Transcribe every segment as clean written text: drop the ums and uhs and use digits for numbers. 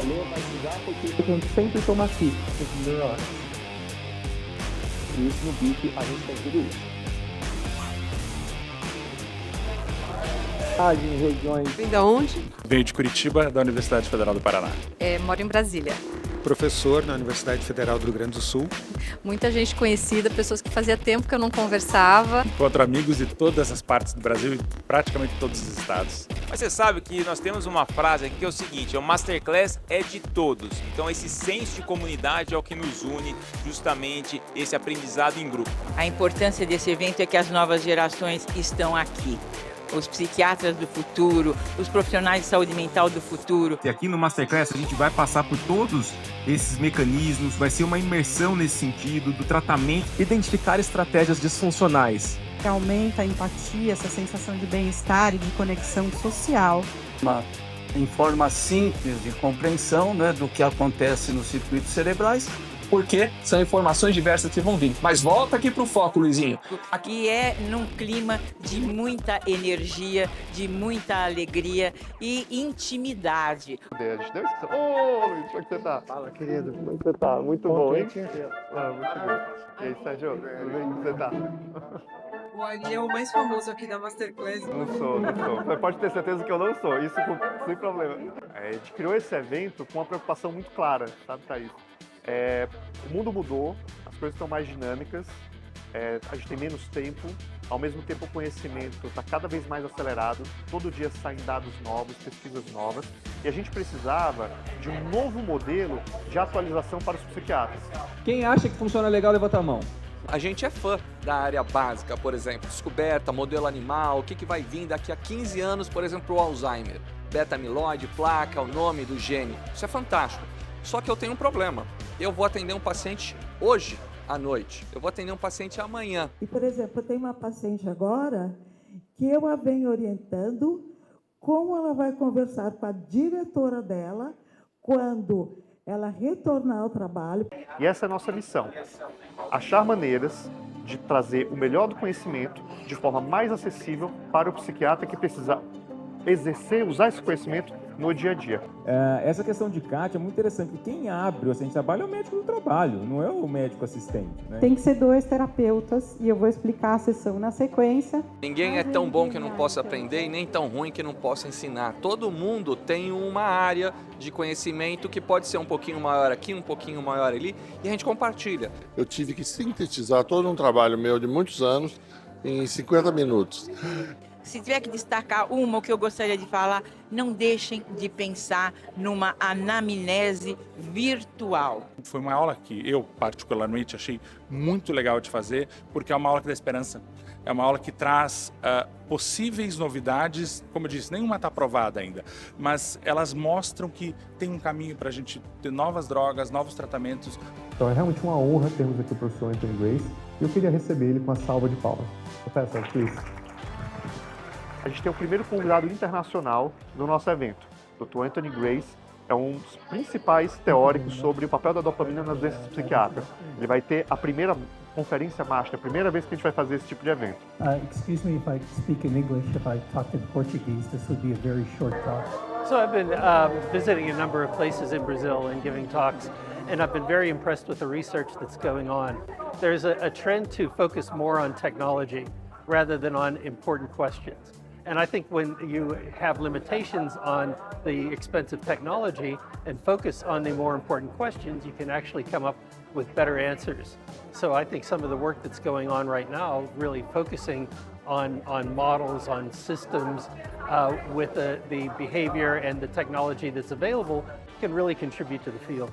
ler, vai estudar, porque a gente sempre toma aqui, os neurônios. E isso no BIP a gente tem tudo isso. Em regiões... Vem da onde? Venho de Curitiba, da Universidade Federal do Paraná. Moro em Brasília. Professor na Universidade Federal do Rio Grande do Sul. Muita gente conhecida, pessoas que fazia tempo que eu não conversava. Encontro amigos de todas as partes do Brasil e praticamente todos os estados. Mas você sabe que nós temos uma frase aqui que é o seguinte, o Masterclass é de todos. Então esse senso de comunidade é o que nos une, justamente esse aprendizado em grupo. A importância desse evento é que as novas gerações estão aqui. Os psiquiatras do futuro, os profissionais de saúde mental do futuro. E aqui no Masterclass a gente vai passar por todos esses mecanismos, vai ser uma imersão nesse sentido, do tratamento. Identificar estratégias disfuncionais. Que aumenta a empatia, essa sensação de bem-estar e de conexão social. Em forma simples de compreensão, né, do que acontece nos circuitos cerebrais. Porque são informações diversas que vão vir. Mas volta aqui pro foco, Luizinho. Aqui é num clima de muita energia, de muita alegria e intimidade. Oi, como é que você tá? Fala, querido, como é que você tá? Muito bom, hein? Muito bem. E aí, Sérgio, tudo bem? Como você tá? O Ari é o mais famoso aqui da Masterclass. Não sou. Você pode ter certeza que eu não sou, isso sem problema. A gente criou esse evento com uma preocupação muito clara, sabe, Thaís? O mundo mudou, as coisas estão mais dinâmicas, a gente tem menos tempo, ao mesmo tempo o conhecimento está cada vez mais acelerado, todo dia saem dados novos, pesquisas novas, e a gente precisava de um novo modelo de atualização para os psiquiatras. Quem acha que funciona legal, levanta a mão. A gente é fã da área básica, por exemplo, descoberta, modelo animal, o que vai vir daqui a 15 anos, por exemplo, o Alzheimer, beta-amiloide, placa, o nome do gene, isso é fantástico. Só que eu tenho um problema. Eu vou atender um paciente hoje à noite. Eu vou atender um paciente amanhã. E, por exemplo, eu tenho uma paciente agora que eu a venho orientando como ela vai conversar com a diretora dela quando ela retornar ao trabalho. E essa é a nossa missão. Achar maneiras de trazer o melhor do conhecimento de forma mais acessível para o psiquiatra que precisa usar esse conhecimento no dia a dia. Essa questão de CAT é muito interessante, porque quem abre o acidente de trabalho é o médico do trabalho, não é o médico assistente. Né? Tem que ser 2 terapeutas e eu vou explicar a sessão na sequência. Ninguém é tão bom que não possa aprender e nem tão ruim que não possa ensinar. Todo mundo tem uma área de conhecimento que pode ser um pouquinho maior aqui, um pouquinho maior ali, e a gente compartilha. Eu tive que sintetizar todo um trabalho meu de muitos anos em 50 minutos. Se tiver que destacar o que eu gostaria de falar, não deixem de pensar numa anamnese virtual. Foi uma aula que eu, particularmente, achei muito legal de fazer, porque é uma aula que dá esperança. É uma aula que traz possíveis novidades, como eu disse, nenhuma está aprovada ainda, mas elas mostram que tem um caminho para a gente ter novas drogas, novos tratamentos. Então é realmente uma honra termos aqui o professor Anthony Grace e eu queria receber ele com a salva de palmas. Professor, please. A gente tem o primeiro convidado internacional do nosso evento. Dr. Anthony Grace é um dos principais teóricos sobre o papel da dopamina nas doenças psiquiátricas. Ele vai ter a primeira conferência master, a primeira vez que a gente vai fazer esse tipo de evento. Excuse me if I speak in English, if I talked in Portuguese, this would be a very short talk. So I've been visiting a number of places in Brazil and giving talks, and I've been very impressed with the research that's going on. There's a trend to focus more on technology rather than on important questions. And I think when you have limitations on the expensive technology and focus on the more important questions, you can actually come up with better answers. So I think some of the work that's going on right now, really focusing on models, on systems, with the behavior and the technology that's available, can really contribute to the field.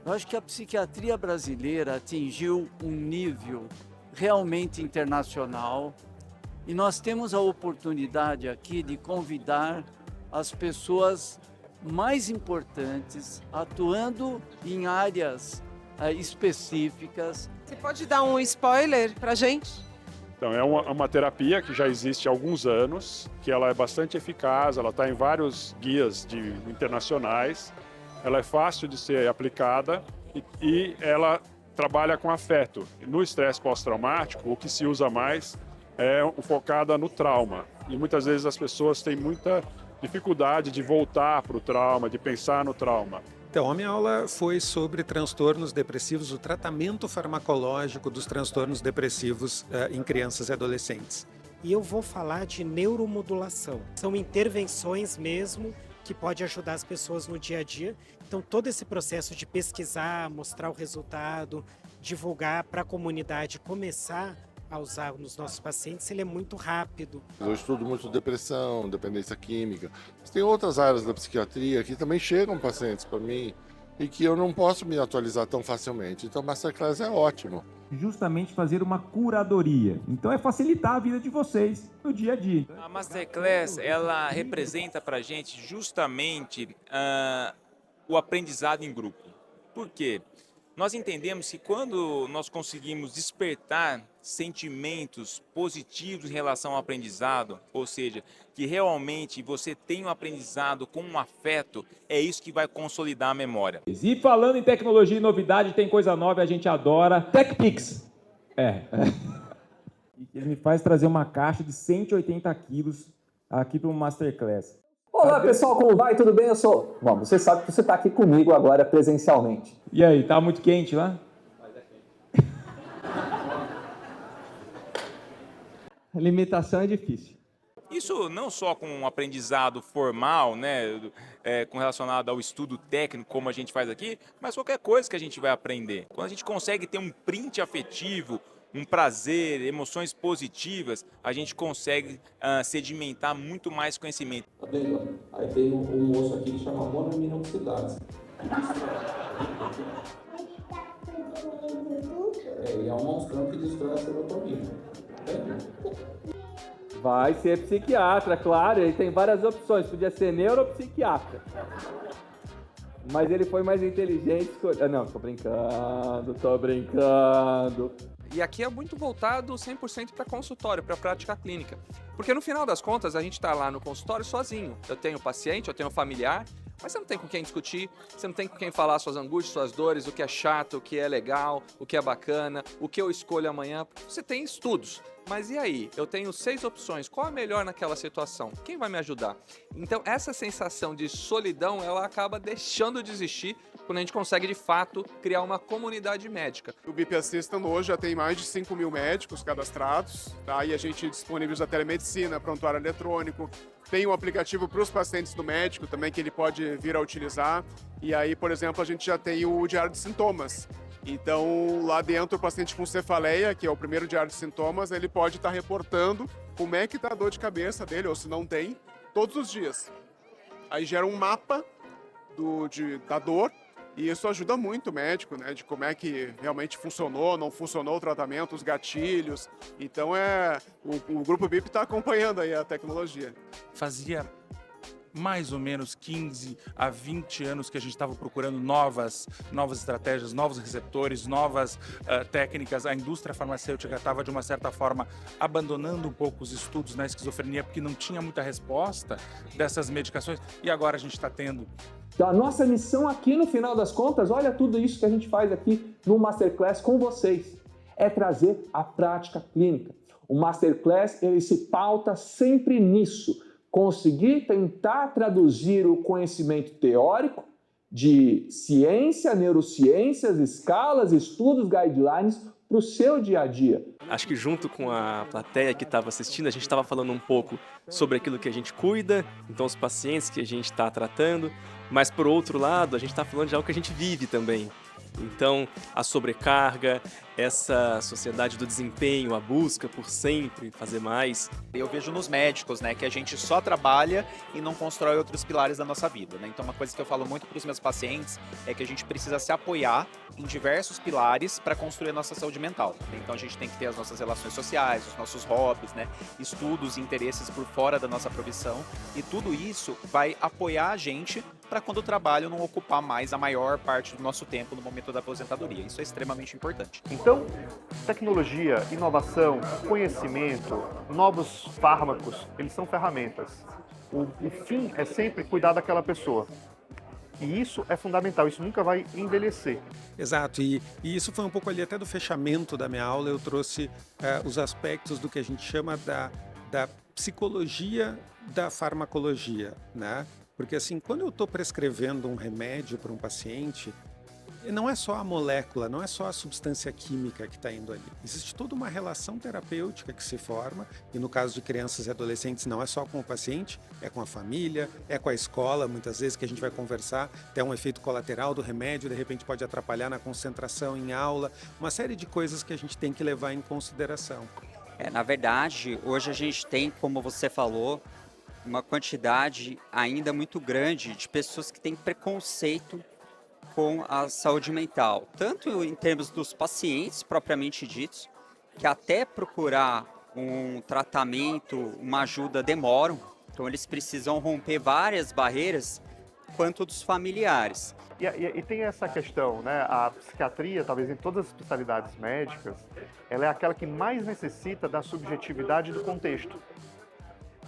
Eu acho que a psiquiatria brasileira atingiu um nível realmente internacional. E nós temos a oportunidade aqui de convidar as pessoas mais importantes, atuando em áreas específicas. Você pode dar um spoiler para a gente? Então, é uma terapia que já existe há alguns anos, que ela é bastante eficaz, ela está em vários guias internacionais, ela é fácil de ser aplicada e ela trabalha com afeto. No estresse pós-traumático, o que se usa mais é focada no trauma. E muitas vezes as pessoas têm muita dificuldade de voltar para o trauma, de pensar no trauma. Então, a minha aula foi sobre transtornos depressivos, o tratamento farmacológico dos transtornos depressivos em crianças e adolescentes. E eu vou falar de neuromodulação. São intervenções mesmo que pode ajudar as pessoas no dia a dia. Então, todo esse processo de pesquisar, mostrar o resultado, divulgar para a comunidade, começar a usar nos nossos pacientes, ele é muito rápido. Eu estudo muito depressão, dependência química. Mas tem outras áreas da psiquiatria que também chegam pacientes para mim e que eu não posso me atualizar tão facilmente. Então, Masterclass é ótimo. Justamente fazer uma curadoria. Então é facilitar a vida de vocês no dia a dia. A Masterclass, ela representa para a gente justamente o aprendizado em grupo. Por quê? Nós entendemos que quando nós conseguimos despertar sentimentos positivos em relação ao aprendizado, ou seja, que realmente você tem um aprendizado com um afeto, é isso que vai consolidar a memória. E falando em tecnologia e novidade, tem coisa nova e a gente adora. TechPix. Ele me faz trazer uma caixa de 180 quilos aqui para um Masterclass. Olá pessoal, como vai? Tudo bem? Bom, você sabe que você está aqui comigo agora presencialmente. E aí, tá muito quente lá? A limitação é difícil. Isso não só com um aprendizado formal, né, relacionado ao estudo técnico, como a gente faz aqui, mas qualquer coisa que a gente vai aprender. Quando a gente consegue ter um print afetivo, um prazer, emoções positivas, a gente consegue sedimentar muito mais conhecimento. Tá vendo? Aí tem um moço aqui que chama monoaminoxidase. E é um monstrão que destrói a serotonina. Vai ser psiquiatra, claro, ele tem várias opções, podia ser neuropsiquiatra. Mas ele foi mais inteligente. Não, tô brincando. E aqui é muito voltado 100% para consultório, para prática clínica. Porque no final das contas, a gente está lá no consultório sozinho. Eu tenho paciente, eu tenho familiar, mas você não tem com quem discutir, você não tem com quem falar suas angústias, suas dores, o que é chato, o que é legal, o que é bacana, o que eu escolho amanhã. Você tem estudos. Mas e aí? Eu tenho 6 opções. Qual é melhor naquela situação? Quem vai me ajudar? Então, essa sensação de solidão, ela acaba deixando de existir quando a gente consegue, de fato, criar uma comunidade médica. O BIP Assistant hoje já tem mais de 5 mil médicos cadastrados, tá? E a gente disponibiliza a telemedicina, prontuário eletrônico, tem um aplicativo para os pacientes do médico também que ele pode vir a utilizar. E aí, por exemplo, a gente já tem o diário de sintomas. Então, lá dentro, o paciente com cefaleia, que é o primeiro diário de sintomas, ele pode estar reportando como é que está a dor de cabeça dele, ou se não tem, todos os dias. Aí gera um mapa da dor, e isso ajuda muito o médico, né, de como é que realmente funcionou, não funcionou o tratamento, os gatilhos. Então, o Grupo BIP está acompanhando aí a tecnologia. Fazia mais ou menos 15 a 20 anos que a gente estava procurando novas estratégias, novos receptores, novas técnicas. A indústria farmacêutica estava, de uma certa forma, abandonando um pouco os estudos na esquizofrenia, porque não tinha muita resposta dessas medicações, e agora a gente está tendo. Então, a nossa missão aqui, no final das contas, olha tudo isso que a gente faz aqui no Masterclass com vocês, é trazer a prática clínica. O Masterclass, ele se pauta sempre nisso, conseguir tentar traduzir o conhecimento teórico de ciência, neurociências, escalas, estudos, guidelines para o seu dia a dia. Acho que junto com a plateia que estava assistindo, a gente estava falando um pouco sobre aquilo que a gente cuida, então os pacientes que a gente está tratando, mas por outro lado, a gente está falando de algo que a gente vive também. Então, a sobrecarga, essa sociedade do desempenho, a busca por sempre fazer mais. Eu vejo nos médicos, né, que a gente só trabalha e não constrói outros pilares da nossa vida, né? Então, uma coisa que eu falo muito para os meus pacientes é que a gente precisa se apoiar em diversos pilares para construir a nossa saúde mental. Então, a gente tem que ter as nossas relações sociais, os nossos hobbies, né, estudos e interesses por fora da nossa profissão, e tudo isso vai apoiar a gente para quando o trabalho não ocupar mais a maior parte do nosso tempo no momento da aposentadoria. Isso é extremamente importante. Então, tecnologia, inovação, conhecimento, novos fármacos, eles são ferramentas. O fim é sempre cuidar daquela pessoa. E isso é fundamental, isso nunca vai envelhecer. Exato, e isso foi um pouco ali até do fechamento da minha aula, eu trouxe os aspectos do que a gente chama da psicologia da farmacologia, né? Porque assim, quando eu estou prescrevendo um remédio para um paciente, não é só a molécula, não é só a substância química que está indo ali. Existe toda uma relação terapêutica que se forma, e no caso de crianças e adolescentes não é só com o paciente, é com a família, é com a escola, muitas vezes que a gente vai conversar, tem um efeito colateral do remédio, de repente pode atrapalhar na concentração em aula, uma série de coisas que a gente tem que levar em consideração. Na verdade, hoje a gente tem, como você falou, uma quantidade ainda muito grande de pessoas que têm preconceito com a saúde mental, tanto em termos dos pacientes propriamente ditos, que até procurar um tratamento, uma ajuda demoram, então eles precisam romper várias barreiras, quanto dos familiares. E tem essa questão, né? A psiquiatria, talvez em todas as especialidades médicas, ela é aquela que mais necessita da subjetividade do contexto.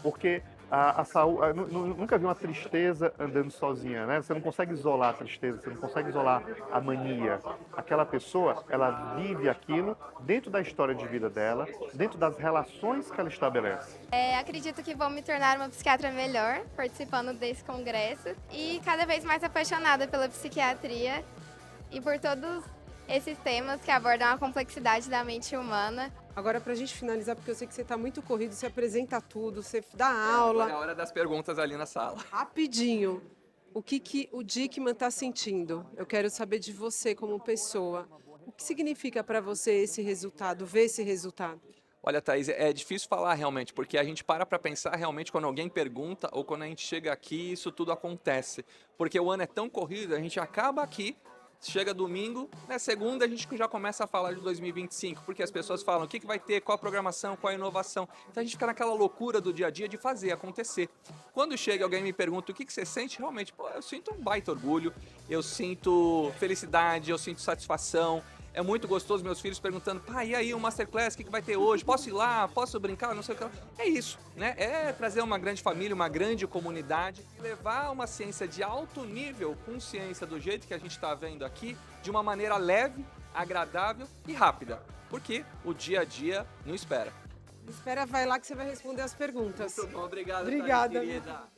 Porque a saúde, nunca vi uma tristeza andando sozinha, né? Você não consegue isolar a tristeza, você não consegue isolar a mania. Aquela pessoa, ela vive aquilo dentro da história de vida dela, dentro das relações que ela estabelece. Acredito que vou me tornar uma psiquiatra melhor, participando desse congresso, e cada vez mais apaixonada pela psiquiatria e por todos esses temas que abordam a complexidade da mente humana. Agora, pra gente finalizar, porque eu sei que você tá muito corrido, você apresenta tudo, você dá aula. É a hora das perguntas ali na sala. Rapidinho, o que o Dickmann tá sentindo? Eu quero saber de você como pessoa. O que significa para você esse resultado, ver esse resultado? Olha, Thaís, é difícil falar realmente, porque a gente para pensar realmente quando alguém pergunta ou quando a gente chega aqui, isso tudo acontece. Porque o ano é tão corrido, a gente acaba aqui, chega domingo, na segunda a gente já começa a falar de 2025, porque as pessoas falam o que vai ter, qual a programação, qual a inovação. Então a gente fica naquela loucura do dia a dia de fazer acontecer. Quando chega alguém e me pergunta o que você sente, realmente, eu sinto um baita orgulho, eu sinto felicidade, eu sinto satisfação. É muito gostoso meus filhos perguntando, pai, e aí o Masterclass, o que vai ter hoje? Posso ir lá? Posso brincar? Não sei o que. É isso, né? É trazer uma grande família, uma grande comunidade, levar uma ciência de alto nível, com ciência do jeito que a gente está vendo aqui, de uma maneira leve, agradável e rápida. Porque o dia a dia não espera. Espera, vai lá que você vai responder as perguntas. Muito bom, obrigado. Obrigada. Thaís, querida.